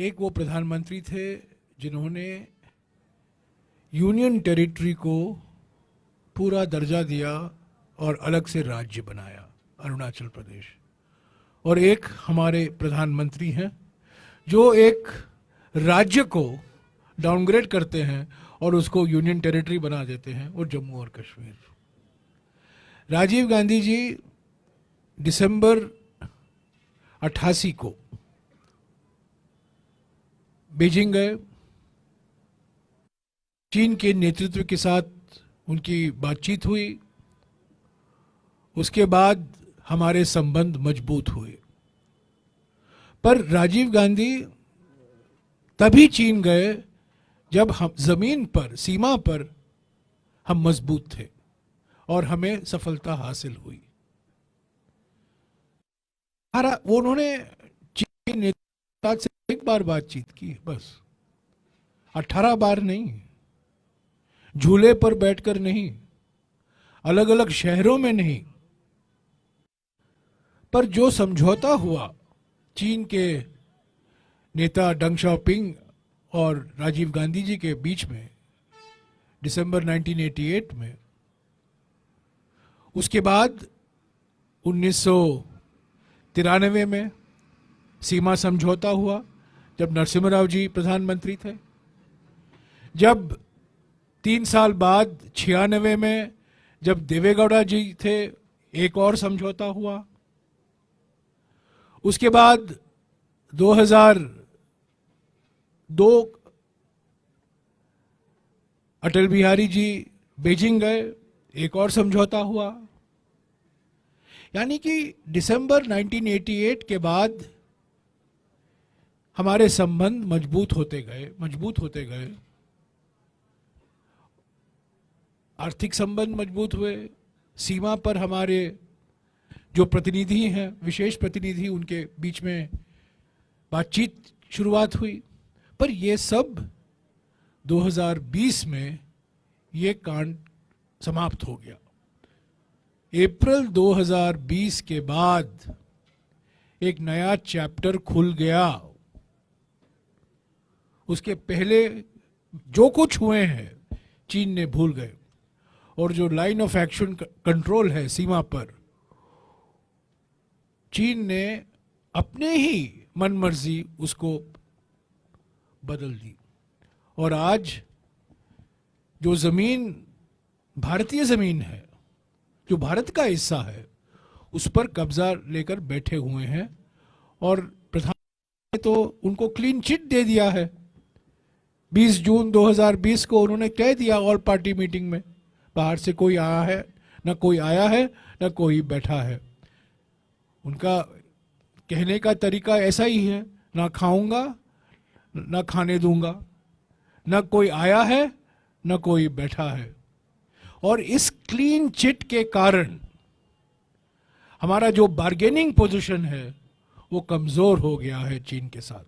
एक वो प्रधानमंत्री थे जिन्होंने यूनियन टेरिटरी को पूरा दर्जा दिया और अलग से राज्य बनाया, अरुणाचल प्रदेश। और एक हमारे प्रधानमंत्री हैं जो एक राज्य को डाउनग्रेड करते हैं और उसको यूनियन टेरिटरी बना देते हैं, वो जम्मू और कश्मीर। राजीव गांधी जी दिसंबर 88 को बीजिंग गए। चीन के नेतृत्व के साथ उनकी बातचीत हुई। उसके बाद हमारे संबंध मजबूत हुए। पर राजीव गांधी तभी चीन गए जब हम जमीन पर, सीमा पर हम मजबूत थे और हमें सफलता हासिल हुई। वो उन्होंने चीन के नेता से एक बार बातचीत की, बस 18 बार नहीं, झूले पर बैठकर नहीं, अलग अलग शहरों में नहीं, पर जो समझौता हुआ चीन के नेता डंग शाओपिंग और राजीव गांधी जी के बीच में दिसंबर 1988 में, उसके बाद 1993 में सीमा समझौता हुआ जब नरसिम्हा राव जी प्रधानमंत्री थे। जब 3 साल बाद 96 में जब देवेगौड़ा जी थे, एक और समझौता हुआ। उसके बाद 2002 अटल बिहारी जी बीजिंग गए, एक और समझौता हुआ। यानी कि दिसंबर 1988 के बाद हमारे संबंध मजबूत होते गए। आर्थिक संबंध मजबूत हुए। सीमा पर हमारे जो प्रतिनिधि हैं, विशेष प्रतिनिधि, उनके बीच में बातचीत शुरुआत हुई। पर ये सब 2020 में ये कांड समाप्त हो गया। अप्रैल 2020 के बाद एक नया चैप्टर खुल गया। उसके पहले जो कुछ हुए हैं चीन ने भूल गए, और जो लाइन ऑफ एक्शन कंट्रोल है सीमा पर, चीन ने अपने ही मनमर्जी उसको बदल दी। और आज जो जमीन भारतीय जमीन है, जो भारत का हिस्सा है, उस पर कब्जा लेकर बैठे हुए हैं। और प्रधानमंत्री ने तो उनको क्लीन चिट दे दिया है। 20 जून 2020 को उन्होंने कह दिया ऑल पार्टी मीटिंग में, बाहर से कोई आया है ना, कोई आया है ना कोई बैठा है। उनका कहने का तरीका ऐसा ही है, ना खाऊंगा ना खाने दूंगा, ना कोई आया है ना कोई बैठा है। और इस क्लीन चिट के कारण हमारा जो बार्गेनिंग पोजीशन है वो कमजोर हो गया है चीन के साथ।